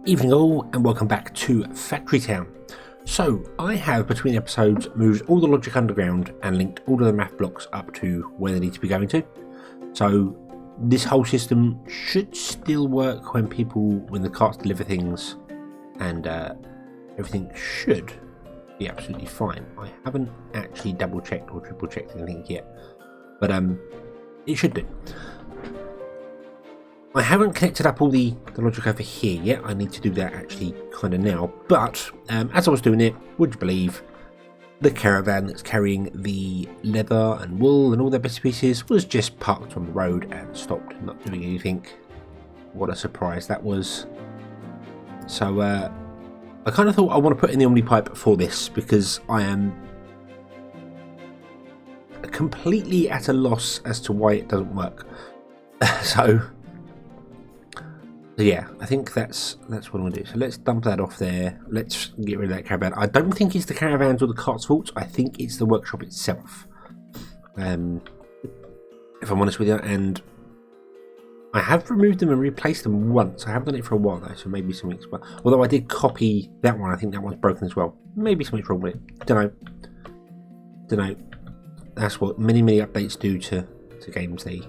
Evening all, and welcome back to Factory Town. So, I have between episodes moved all the logic underground and linked all of the math blocks up to where they need to be going to. So, this whole system should still work when the carts deliver things, and everything should be absolutely fine. I haven't actually double checked or triple checked anything yet, but it should do. I haven't connected up all the logic over here yet. I need to do that actually kind of now. But as I was doing it, would you believe, the caravan that's carrying the leather and wool and all their bits and pieces was just parked on the road and stopped, not doing anything. What a surprise that was. So I kind of thought I want to put in the Omni pipe for this because I am completely at a loss as to why it doesn't work. So yeah, I think that's what I'm going to do. So let's dump that off there. Let's get rid of that caravan. I don't think it's the caravans or the cart's fault. I think it's the workshop itself. If I'm honest with you. And I have removed them and replaced them once. I haven't done it for a while though, so maybe something's... Although I did copy that one. I think that one's broken as well. Maybe something's wrong with it. Don't know. That's what many updates do to games. They...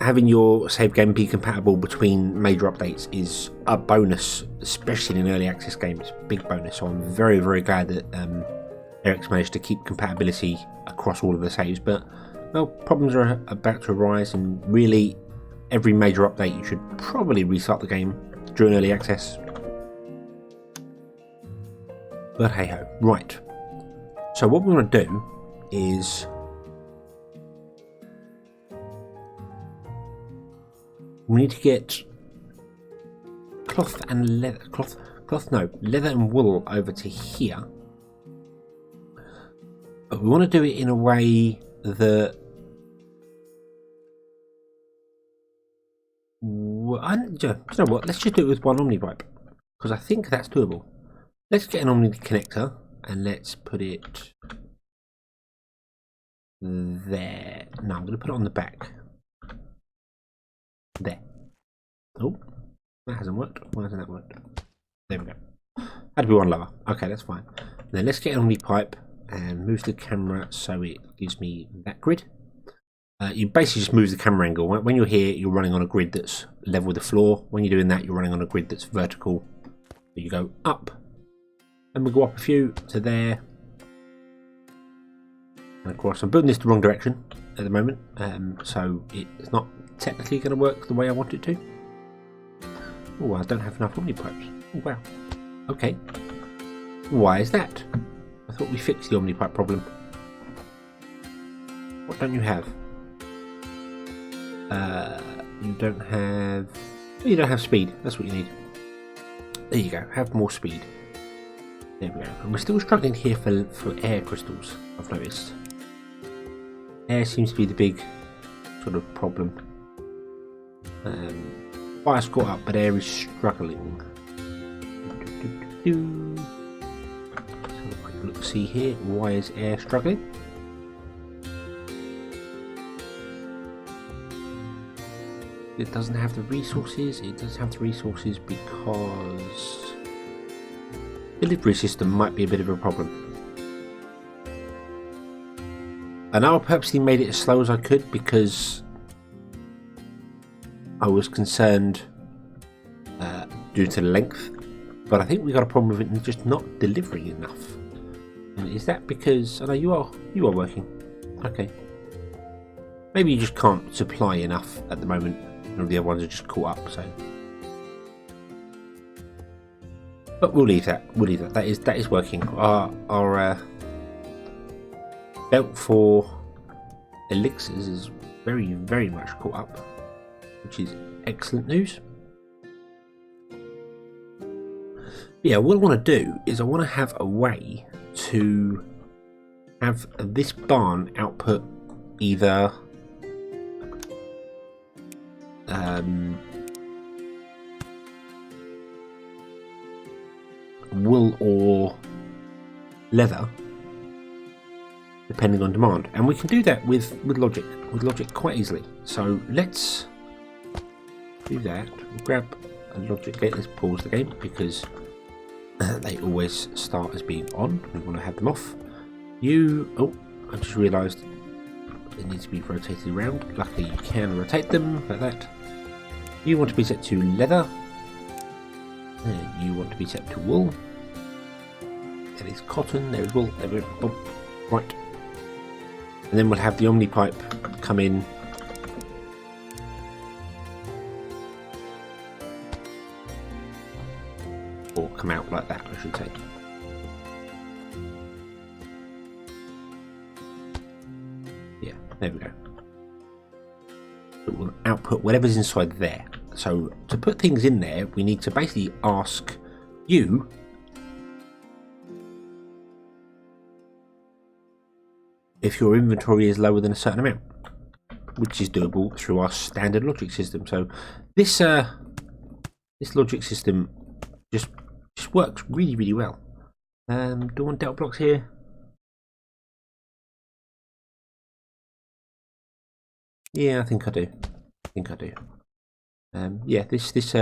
having your save game be compatible between major updates is a bonus, especially in early access games. Big bonus. So I'm very glad that Eric's managed to keep compatibility across all of the saves. But well, problems are about to arise, and really every major update you should probably restart the game during early access. But hey ho. Right. So what we're going to do is we need to get cloth and leather. Leather and wool over to here. But we want to do it in a way that... you know what? Let's just do it with one Omni pipe, because I think that's doable. Let's get an Omni connector and let's put it there. No, I'm going to put it on the back. There. Oh, that hasn't worked. Why hasn't that worked? There we go. Had to be one lower. Okay, that's fine. Then let's get an Omni pipe and move the camera so it gives me that grid. You basically just move the camera angle. When you're here, you're running on a grid that's level with the floor. When you're doing that, you're running on a grid that's vertical. So you go up, and we go up a few to there. And of course, I'm building this the wrong direction at the moment, so it's not technically going to work the way I want it to. Oh, I don't have enough Omni pipes. Oh, wow. Okay. Why is that? I thought we fixed the Omni pipe problem. What don't you have? You don't have... Oh, you don't have speed. That's what you need. There you go. Have more speed. There we go. And we're still struggling here for air crystals, I've noticed. Air seems to be the big sort of problem. Fire's caught up, but air is struggling. So let's see here. Why is air struggling? It doesn't have the resources. It doesn't have the resources because delivery system might be a bit of a problem. And I purposely made it as slow as I could because I was concerned due to the length, but I think we got a problem with it just not delivering enough. And is that because... I know you are working. Okay. Maybe you just can't supply enough at the moment, and the other ones are just caught up. So, but we'll leave that. That is working. Our belt for elixirs is very much caught up, which is excellent news. Yeah, what I want to do is I want to have a way to have this barn output either wool or leather, depending on demand, and we can do that with logic quite easily. So let's do that. We'll grab a logic gate. Let's pause the game because they always start as being on. We want to have them off. Oh, I just realised they need to be rotated around. Luckily you can rotate them like that. You want to be set to leather. And you want to be set to wool. There is cotton, there is wool, there we go. Oh, right. And then we'll have the Omni pipe come in. Or come out like that, I should say. Yeah, there we go. It will output whatever's inside there. So to put things in there, we need to basically ask you if your inventory is lower than a certain amount, which is doable through our standard logic system. So this this logic system just works really, really well. Do I want delta blocks here? Yeah, I think I do. Yeah, this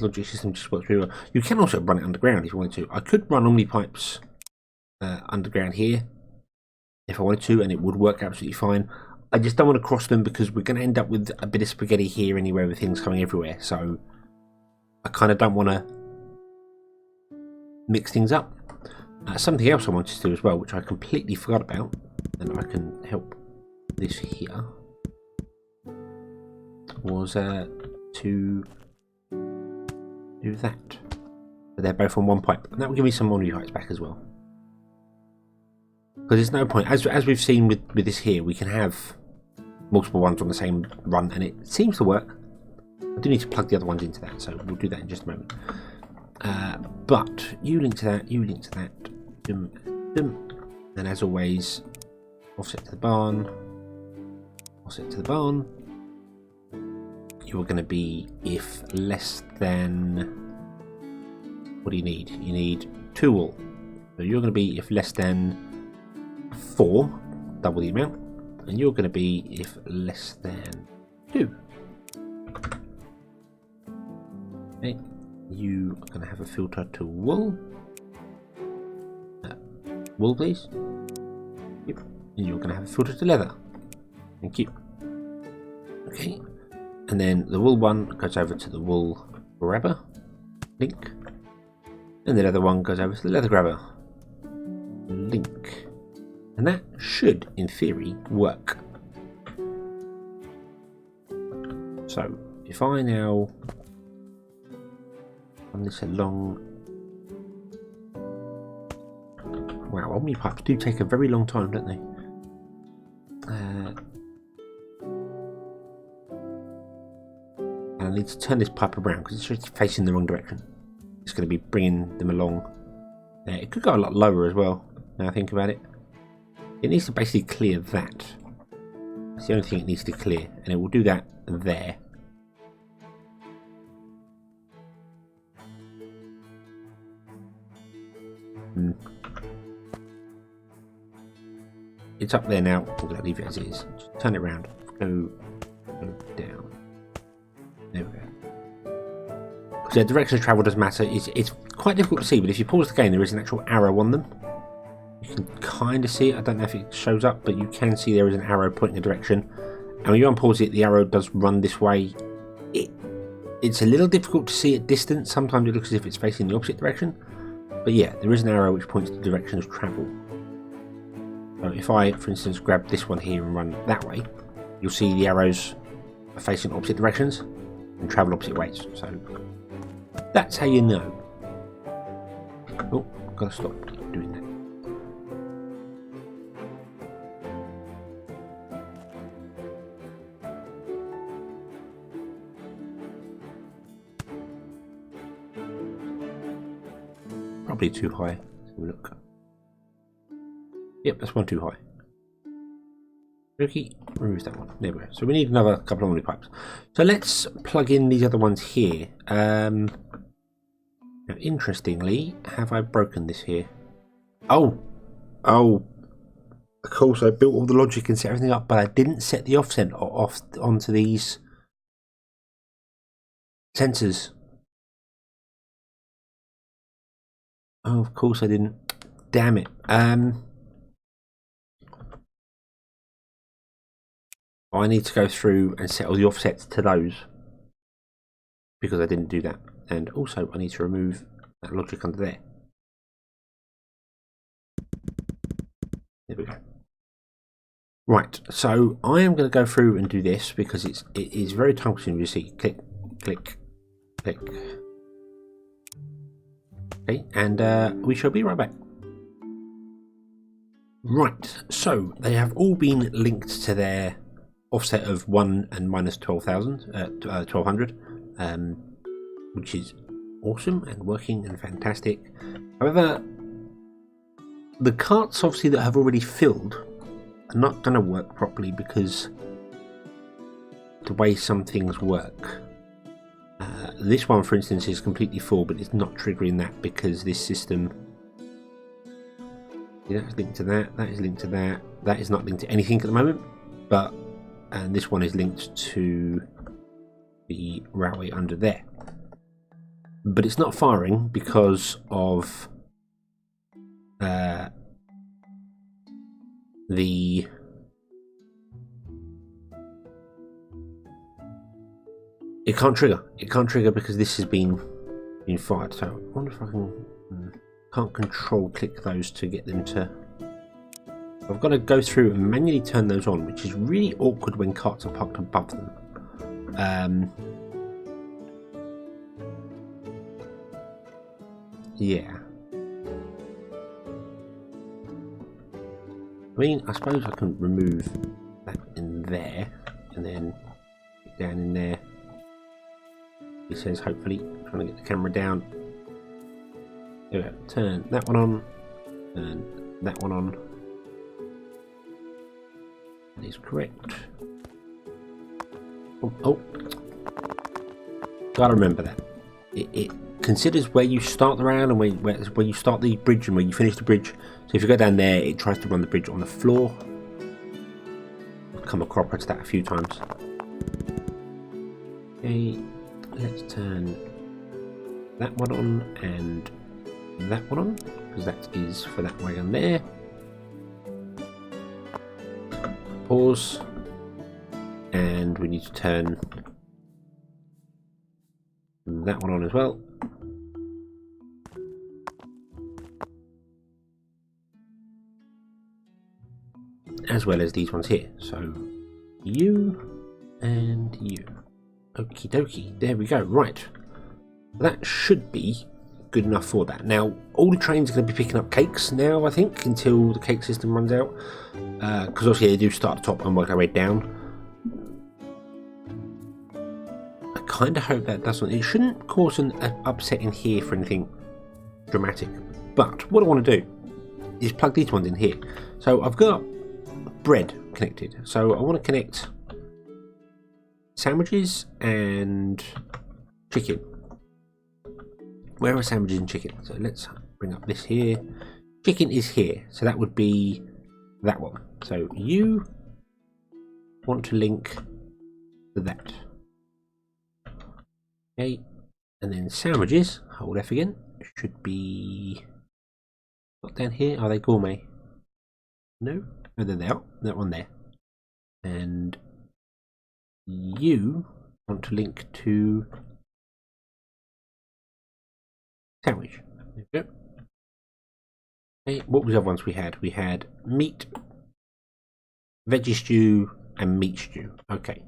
logic system just works really well. You can also run it underground if you wanted to. I could run Omni pipes underground here if I wanted to, and it would work absolutely fine. I just don't want to cross them because we're going to end up with a bit of spaghetti here anyway with things coming everywhere. So I kind of don't want to mix things up. Something else I wanted to do as well, which I completely forgot about, and I can help this here, was to do that. So they're both on one pipe, and that will give me some Omni pipes back as well. Because there's no point, as we've seen with this here, we can have multiple ones on the same run, and it seems to work. I do need to plug the other ones into that, so we'll do that in just a moment. But you link to that, you link to that, and as always, offset to the barn, offset to the barn. You're going to be if less than, what do you need? You need 2 wool. So you're going to be if less than 4, double the amount, and you're going to be if less than 2. Okay, you are going to have a filter to wool. Wool, please. Yep. And you're going to have a filter to leather. Thank you. Okay. And then the wool one goes over to the wool grabber link, and the leather one goes over to the leather grabber link, and that should, in theory, work. So if I now run this along, wow, Omni pipes do take a very long time, don't they? I need to turn this pipe around because it's just facing the wrong direction. It's going to be bringing them along. It could go a lot lower as well, now I think about it. It needs to basically clear that. It's the only thing it needs to clear, and it will do that there. It's up there now. I'm going to leave it as it is. Just turn it around. Go down. There we go. So the direction of travel does matter. It's quite difficult to see, but if you pause the game, there is an actual arrow on them. You can kind of see it. I don't know if it shows up, but you can see there is an arrow pointing a direction. And when you unpause it, the arrow does run this way. It's a little difficult to see at distance. Sometimes it looks as if it's facing the opposite direction. But yeah, there is an arrow which points to the direction of travel. So if I, for instance, grab this one here and run that way, you'll see the arrows are facing opposite directions and travel opposite ways. So that's how you know. Oh, I've got to stop doing that. Probably too high. Let's have a look. Yep, that's one too high. Okay, remove that one. There we go. So we need another couple of Omni pipes. So let's plug in these other ones here. Now, interestingly, have I broken this here? Oh, of course I built all the logic and set everything up, but I didn't set the offset off onto these Sensors. Oh, of course I didn't. Damn it. I need to go through and set all the offsets to those because I didn't do that. And also I need to remove that logic under there. There we go. Right, so I am going to go through and do this because it is very time consuming. You see, click, click, click. Okay, and we shall be right back. Right, so they have all been linked to their offset of 1 and minus 1200, which is awesome and working and fantastic. However, the carts obviously that have already filled are not going to work properly because the way some things work. This one, for instance, is completely full, but it's not triggering that because this system. Yeah, that's linked to that. That is linked to that. That is not linked to anything at the moment, but and this one is linked to the railway under there. But it's not firing because of the it can't trigger. It can't trigger because this has been fired. So I wonder if I can't control click those to get them to. I've got to go through and manually turn those on, which is really awkward when carts are parked above them. Yeah. I mean, I suppose I can remove that in there and then down in there. It says hopefully trying to get the camera down. There we go. Turn that one on, turn that one on. That is correct. Oh. Gotta remember that. It considers where you start the round and where you start the bridge and where you finish the bridge. So if you go down there, it tries to run the bridge on the floor. I've come across that a few times. Okay, let's turn that one on and that one on, because that is for that wagon there. Pause, and we need to turn that one on as well. As well as these ones here. So you and you. Okie dokie. There we go. Right. That should be good enough for that. Now, all the trains are going to be picking up cakes now, I think, until the cake system runs out. Because obviously they do start at the top and work their way down. I kind of hope that doesn't. It shouldn't cause an upset in here for anything dramatic. But what I want to do is plug these ones in here. So I've got bread connected. So I want to connect sandwiches and chicken. Where are sandwiches and chicken? So let's bring up this here. Chicken is here. So that would be that one. So you want to link to that. Okay. And then sandwiches, hold F again, should be not down here. Are they gourmet? No. Oh, there they are. That one there. And you want to link to sandwich. There we go. Okay, what was the other ones we had? We had meat, veggie stew, and meat stew. Okay.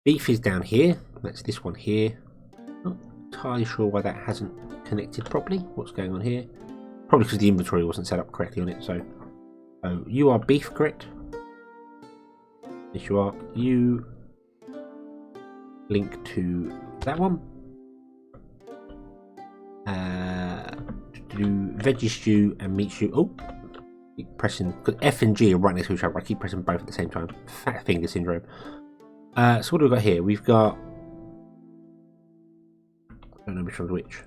Beef is down here. That's this one here. Not entirely sure why that hasn't connected properly. What's going on here? Probably because the inventory wasn't set up correctly on it. So you are beef, correct? Yes, you are. You link to that one. To do veggie stew and meat stew. Oh, keep pressing. Because F and G are right next to each other. I keep pressing both at the same time. Fat finger syndrome. So what do we got here? We've got. I don't know which one's which.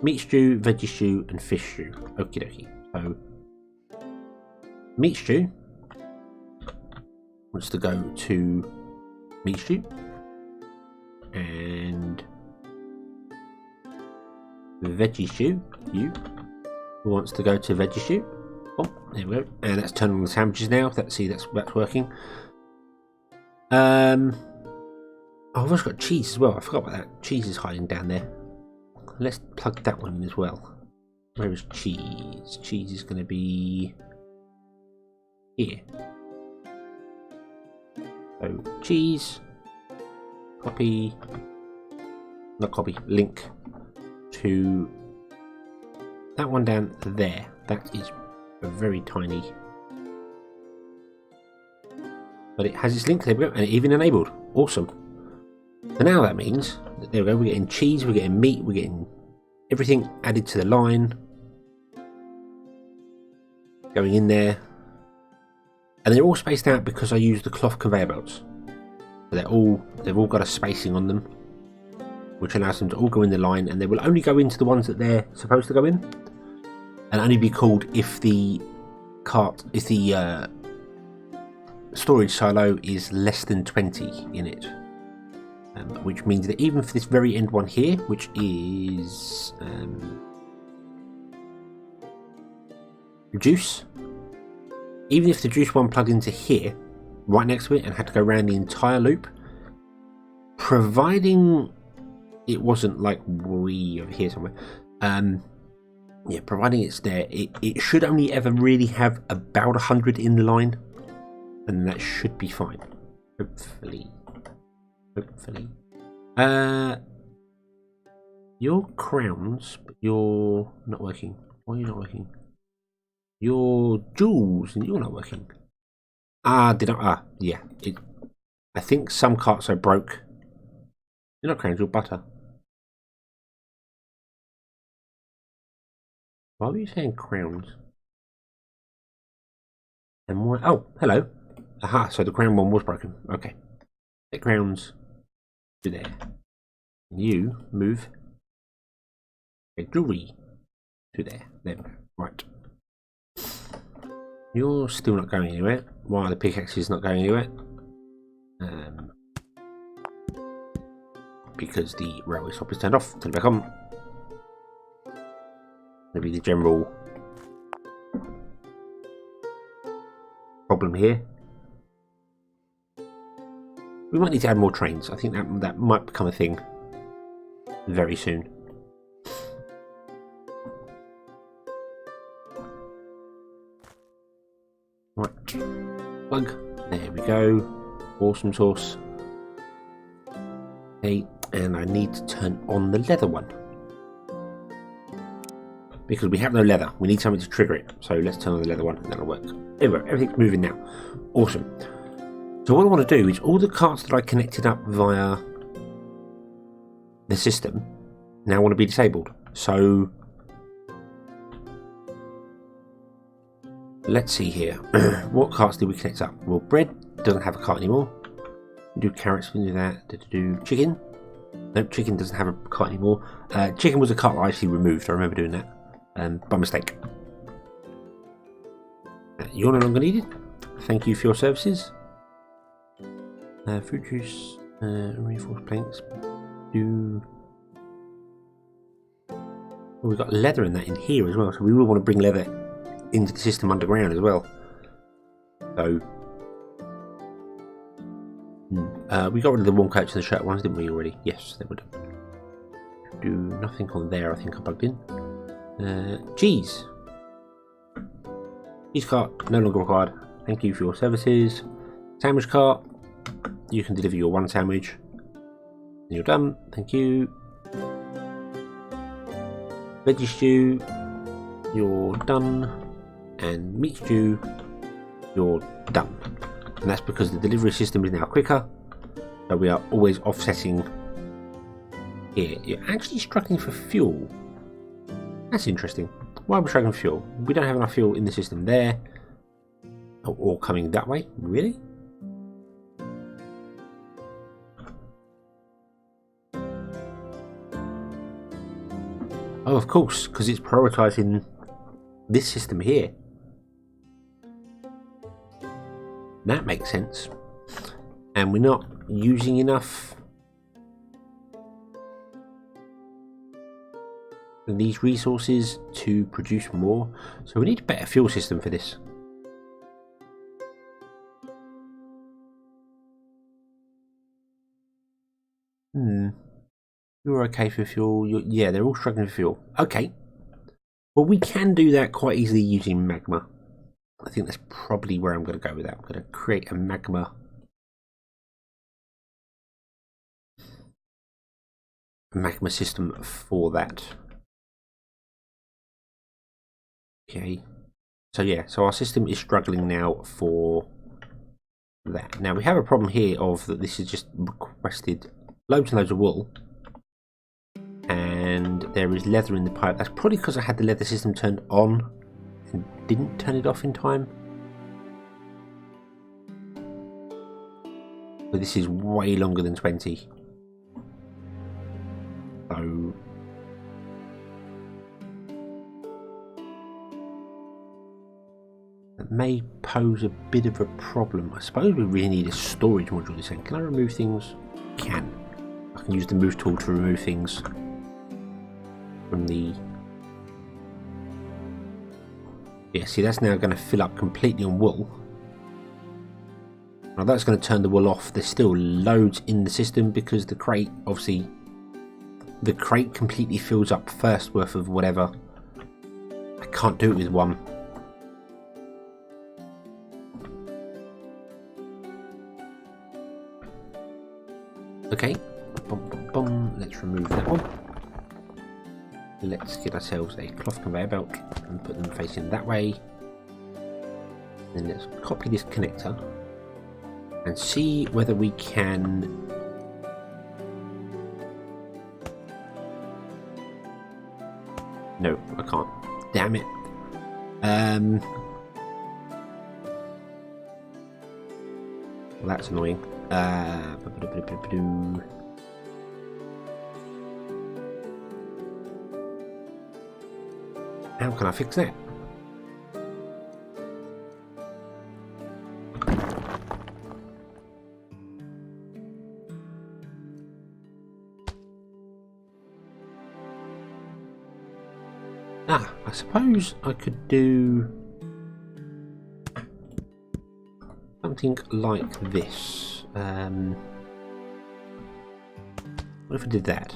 Meat stew, veggie stew, and fish stew. Okie dokie. So meat stew wants to go to meat stew. and veggie stew. You who wants to go to veggie stew? Oh, there we go. And let's turn on the sandwiches now. Let's see, that's working. Oh, I've also got cheese as well. I forgot about that. Cheese is hiding down there. Let's plug that one in as well. Where is cheese? Cheese is going to be here. So cheese, copy, not copy, link to that one down there. That is a very tiny, but it has its link. There we go, and it even enabled. Awesome. So now that means that, there we go, we're getting cheese, we're getting meat, we're getting everything added to the line, going in there, and they're all spaced out because I use the cloth conveyor belts. So they've all got a spacing on them, which allows them to all go in the line, and they will only go into the ones that they're supposed to go in, and only be called if the storage silo is less than 20 in it. Which means that even for this very end one here, which is juice, even if the juice one plugged into here, right next to it, and had to go around the entire loop, providing it wasn't like way over here somewhere, yeah, providing it's there, it should only ever really have about 100 in the line, and that should be fine. Hopefully. Your crowns, but you're not working. Why are you not working? Your jewels, and you're not working. Yeah. I think some carts are broke. You're not crowns, you're butter. Why were you saying crowns? And why? Oh, hello. Aha, so the crown one was broken. Okay. The crowns to there. You move a jewelry to there. There we go. Right. You're still not going anywhere. While the pickaxe is not going anywhere. Because the railway stop is turned off. Turn it back on. Maybe the general problem here. We might need to add more trains. I think that might become a thing very soon. Right, plug. There we go. Awesome sauce. Okay, and I need to turn on the leather one because we have no leather. We need something to trigger it. So let's turn on the leather one, and that'll work. Anyway, everything's moving now. Awesome. So what I want to do is all the carts that I connected up via the system now want to be disabled. So let's see here. What carts did we connect up? Well, bread doesn't have a cart anymore. Do carrots, we can do that. Do chicken. Nope, chicken doesn't have a cart anymore. Chicken was a cart I actually removed. I remember doing that by mistake. You're no longer needed. Thank you for your services. Fruit juice, reinforced planks. We've got leather in that in here as well, so we will want to bring leather into the system underground as well. So we got rid of the warm coats and the shirt ones, didn't we already? Yes, they would. Do nothing on there. I think I plugged in. Cheese. Cheese cart no longer required. Thank you for your services. Sandwich cart. You can deliver your one sandwich. And you're done. Thank you. Veggie stew. You're done. And meat stew. You're done. And that's because the delivery system is now quicker. So we are always offsetting here. You're actually struggling for fuel. That's interesting. Why are we struggling for fuel? We don't have enough fuel in the system there. Or coming that way. Really? Oh, of course, because it's prioritising this system here. That makes sense. And we're not using enough these resources to produce more. So we need a better fuel system for this. You're okay for fuel. Yeah, they're all struggling for fuel. Okay. Well, we can do that quite easily using magma. I think that's probably where I'm going to go with that. I'm going to create a magma system for that. Okay. So yeah, so our system is struggling now for that. Now we have a problem here of that this is just requested loads and loads of wool. And there is leather in the pipe. That's probably because I had the leather system turned on and didn't turn it off in time. But this is way longer than 20. So that may pose a bit of a problem. I suppose we really need a storage module this end. Can I remove things? Can. I can use the move tool to remove things from the... Yeah, see, that's now going to fill up completely on wool. Now that's going to turn the wool off. There's still loads in the system because the crate, obviously, the crate completely fills up first worth of whatever. I can't do it with one. Okay, let's remove that one. Let's get ourselves a cloth conveyor belt and put them facing that way. Then let's copy this connector and see whether we can no, I can't. Damn it. Well, that's annoying. How can I fix that? I suppose I could do something like this. What if I did that?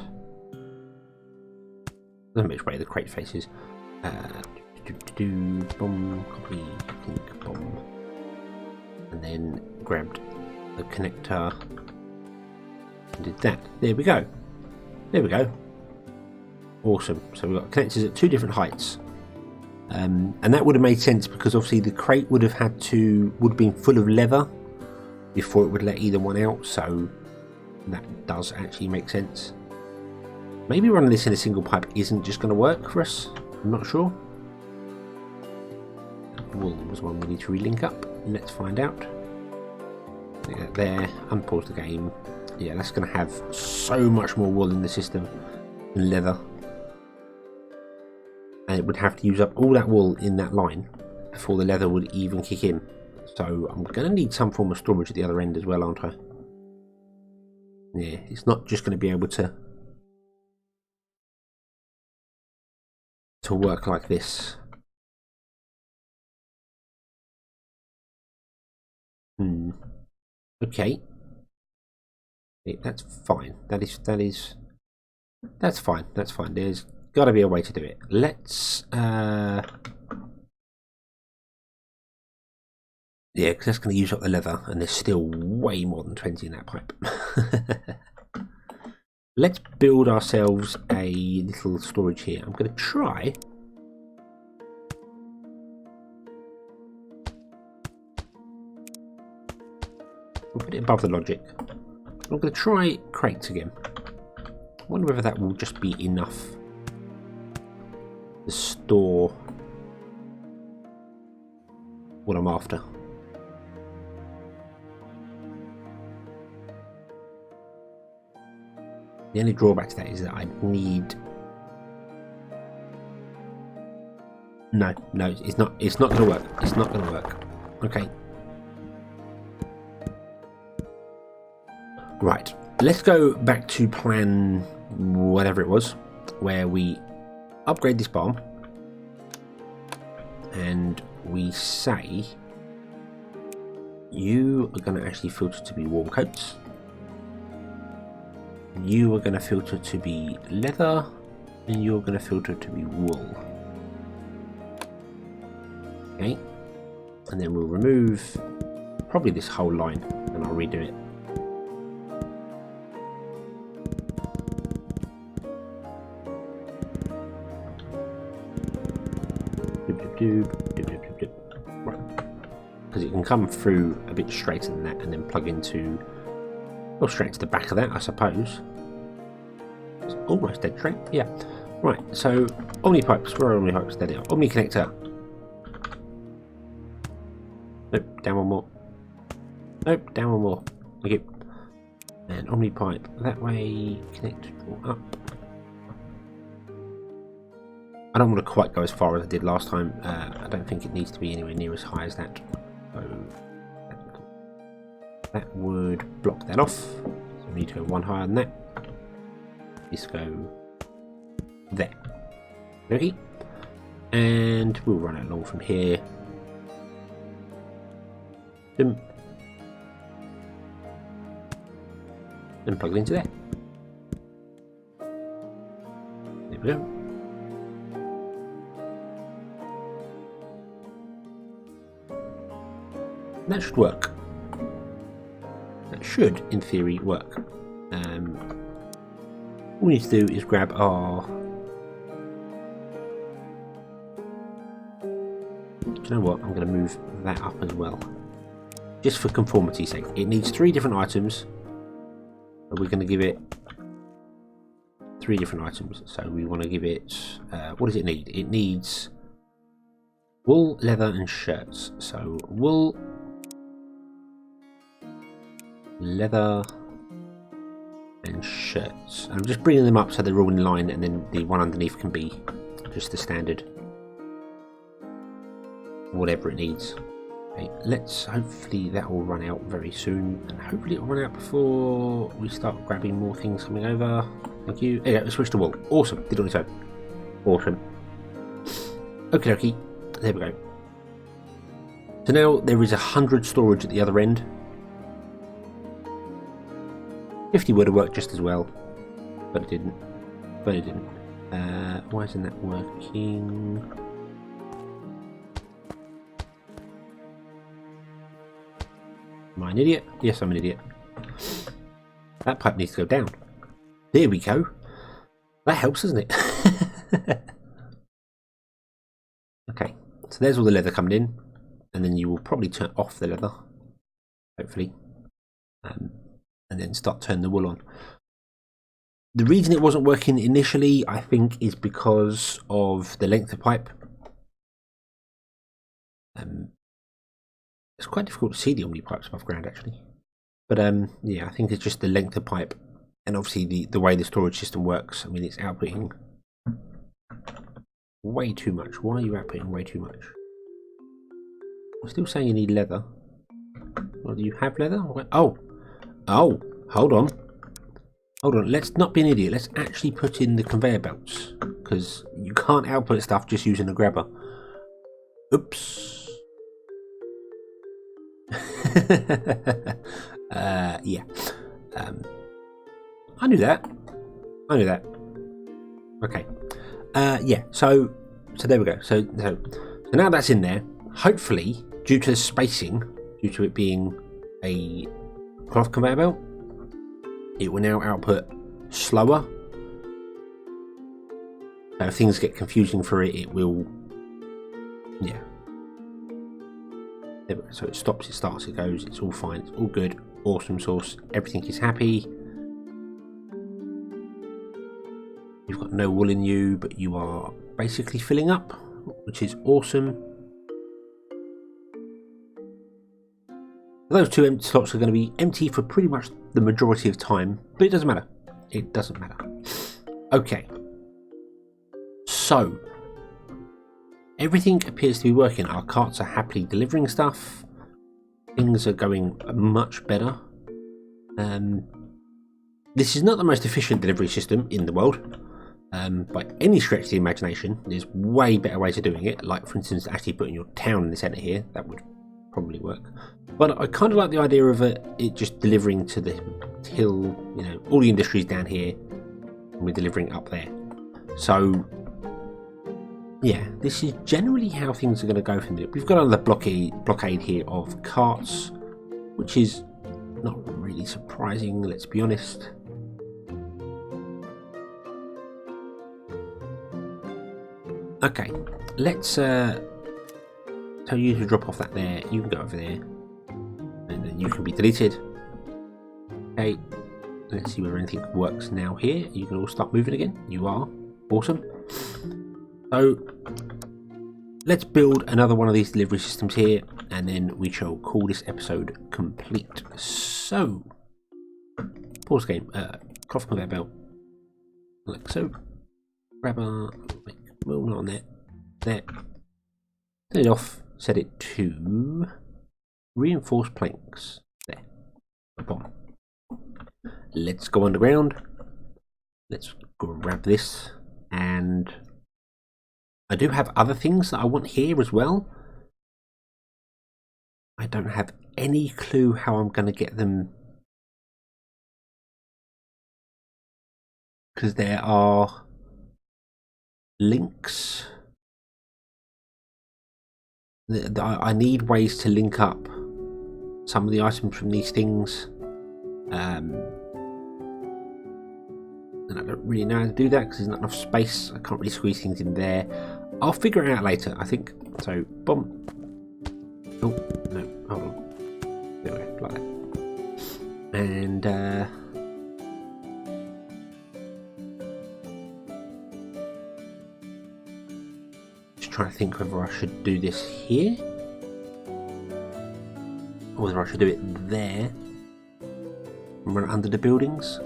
Let me which way the crate faces. Boom, copy, think, boom, and then grabbed the connector and did that. There we go. There we go. Awesome. So we've got connectors at two different heights, and that would have made sense because obviously the crate would have been full of leather before it would let either one out. So that does actually make sense. Maybe running this in a single pipe isn't just going to work for us. I'm not sure. Wool was one we need to relink up. Let's find out. There, unpause the game. Yeah, that's going to have so much more wool in the system than leather. And it would have to use up all that wool in that line before the leather would even kick in. So I'm going to need some form of storage at the other end as well, aren't I? Yeah, it's not just going to be able to work like this. Okay. That's fine. That's fine. That's fine. There's got to be a way to do it. Let's yeah, because that's going to use up the leather, and there's still way more than 20 in that pipe. Let's build ourselves a little storage here. I'm going to try. We'll put it above the logic. I'm going to try crates again. I wonder whether that will just be enough to store what I'm after. The only drawback to that is that I need... No, it's not going to work. It's not going to work. Okay. Right. Let's go back to plan whatever it was, where we upgrade this barn, and we say you are going to actually filter to be warm coats. You are going to filter to be leather, and you're going to filter to be wool. Okay, and then we'll remove probably this whole line, and I'll redo it. Right, because it can come through a bit straighter than that, and then plug into, well, straight to the back of that, I suppose. It's almost dead straight. Yeah. Right. So Omni pipes. Where are Omni pipes? There they are. Omni connector. Nope. Down one more. Nope. Down one more. Okay. And Omni pipe that way. Connect up. I don't want to quite go as far as I did last time. I don't think it needs to be anywhere near as high as that. So that would block that off. So we need to go one higher than that. Let's go there. Okay. And we'll run it along from here. Then plug it into there. There we go. That should work. That should, in theory, work. All we need to do is grab our... Do you know what? I'm going to move that up as well. Just for conformity's sake. It needs 3 different items. But we're going to give it 3 different items. So we want to give it... what does it need? It needs wool, leather and shirts. So wool... leather and shirts. I'm just bringing them up so they're all in line, and then the one underneath can be just the standard whatever it needs. Okay, let's hopefully that will run out very soon, and hopefully it will run out before we start grabbing more things coming over. Thank you. There you go, let's switch to wool. Awesome, did it on its own. Awesome. Okie dokie, there we go. So now there is 100 storage at the other end. 50 would have worked just as well, but it didn't. Why isn't that working? Am I an idiot? Yes, I'm an idiot. That pipe needs to go down. There we go. That helps, doesn't it? Okay, so there's all the leather coming in, and then you will probably turn off the leather, hopefully. And then start turning the wool on. The reason it wasn't working initially, I think, is because of the length of pipe. It's quite difficult to see the Omni pipes above ground, actually. But yeah, I think it's just the length of pipe, and obviously the way the storage system works. I mean, it's outputting way too much. Why are you outputting way too much? I'm still saying you need leather. Well, do you have leather? Oh, hold on. Let's not be an idiot. Let's actually put in the conveyor belts, because you can't output stuff just using a grabber. Oops. Yeah. I knew that. Okay. Yeah. So there we go. So now that's in there. Hopefully, due to the spacing, due to it being a cloth conveyor belt, it will now output slower. So if things get confusing for it, it will, yeah. So it stops, it starts, it goes, it's all fine, it's all good, awesome sauce, everything is happy. You've got no wool in you, but you are basically filling up, which is awesome. Those 2 empty slots are going to be empty for pretty much the majority of time, but it doesn't matter. It doesn't matter. Okay. So, everything appears to be working. Our carts are happily delivering stuff. Things are going much better. This is not the most efficient delivery system in the world. by any stretch of the imagination. There's way better ways of doing it, like for instance actually putting your town in the centre here. That would probably work. But I kind of like the idea of it just delivering to the hill, you know, all the industries down here, and we're delivering up there. So yeah, this is generally how things are going to go from there. We've got another blockade here of carts, which is not really surprising, let's be honest. Okay, let's tell you to drop off that there. You can go over there, and then you can be deleted. Okay, let's see whether anything works now here. You can all start moving again. You are awesome. So let's build another one of these delivery systems here, and then we shall call this episode complete. So pause game, cloth conveyor belt, like so. Grab our move on there, turn it off, set it to reinforced planks. There, boom. Let's go underground. Let's grab this, and I do have other things that I want here as well. I don't have any clue how I'm going to get them, because there are links. I need ways to link up some of the items from these things, and I don't really know how to do that because there's not enough space. I can't really squeeze things in there. I'll figure it out later, I think. So, boom. Oh, no, hold on. There we go, like that. And, just trying to think whether I should do this here, or whether I should do it there and run it under the buildings.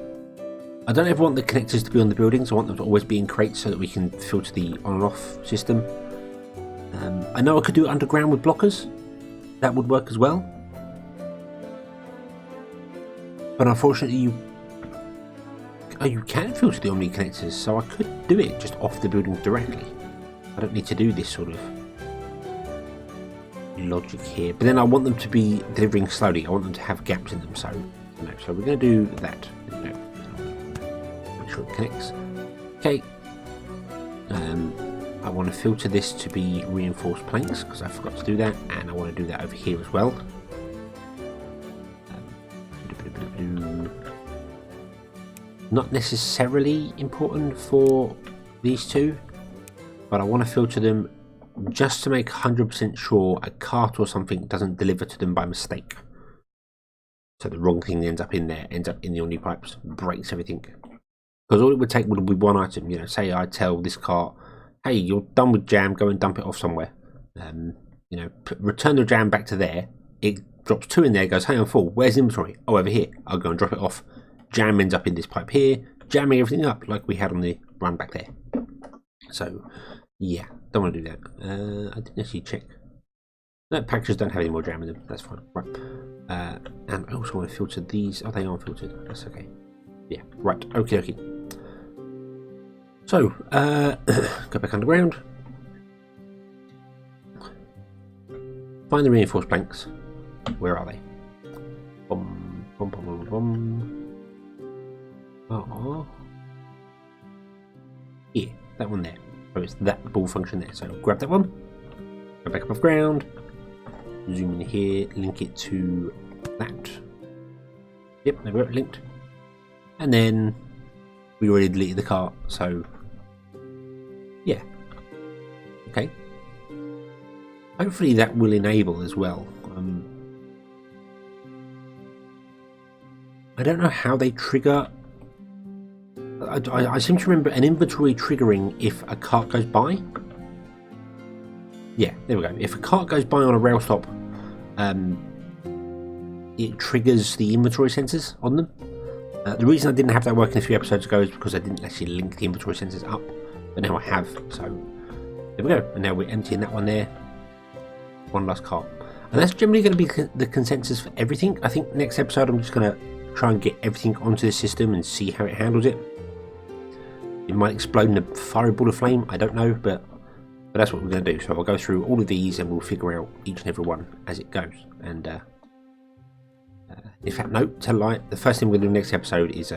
I don't ever want the connectors to be on the buildings. I want them to always be in crates so that we can filter the on and off system. I know I could do it underground with blockers. That would work as well. But unfortunately you can filter the Omni connectors, so I could do it just off the buildings directly. I don't need to do this sort of logic here. But then I want them to be delivering slowly. I want them to have gaps in them. So, no, so we're going to do that. Make sure it connects. Okay. I want to filter this to be reinforced planks because I forgot to do that, and I want to do that over here as well. Not necessarily important for these two, but I want to filter them just to make 100% sure a cart or something doesn't deliver to them by mistake. So the wrong thing ends up in there, ends up in the Omni pipes, breaks everything. Because all it would take would be one item. You know, say I tell this cart, hey, you're done with jam, go and dump it off somewhere. You know, return the jam back to there. It drops 2 in there, goes, hey, I'm full. Where's the inventory? Oh, over here. I'll go and drop it off. Jam ends up in this pipe here, jamming everything up like we had on the run back there. So, yeah, don't want to do that. I didn't actually check. No, packages don't have any more jam in them. That's fine. Right. And I also want to filter these. Oh, they aren't filtered. That's okay. Yeah, right. Okay, okay. So, go back underground. Find the reinforced planks. Where are they? Bum, bum, bum, bum, bum. Oh. Here, that one there. Oh, it's that ball function there. So, grab that one. Go back above ground. Zoom in here. Link it to that. Yep, there we go. Linked. And then we already deleted the cart, so yeah. Okay. Hopefully that will enable as well. I don't know how they trigger. I seem to remember an inventory triggering if a cart goes by. Yeah, there we go. If a cart goes by on a rail stop, it triggers the inventory sensors on them. The reason I didn't have that working a few episodes ago is because I didn't actually link the inventory sensors up, but now I have, so there we go. And now we're emptying that one there. One last cart. And that's generally going to be the consensus for everything. I think next episode I'm just going to try and get everything onto the system and see how it handles it. It might explode in a fiery ball of flame, I don't know, but that's what we're going to do. So I'll go through all of these and we'll figure out each and every one as it goes. And in fact, no, tell a lie, the first thing we're going to do next episode is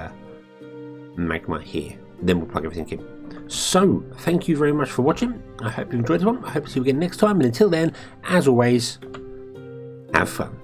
magma here. Then we'll plug everything in. So, thank you very much for watching. I hope you enjoyed this one. I hope to see you again next time. And until then, as always, have fun.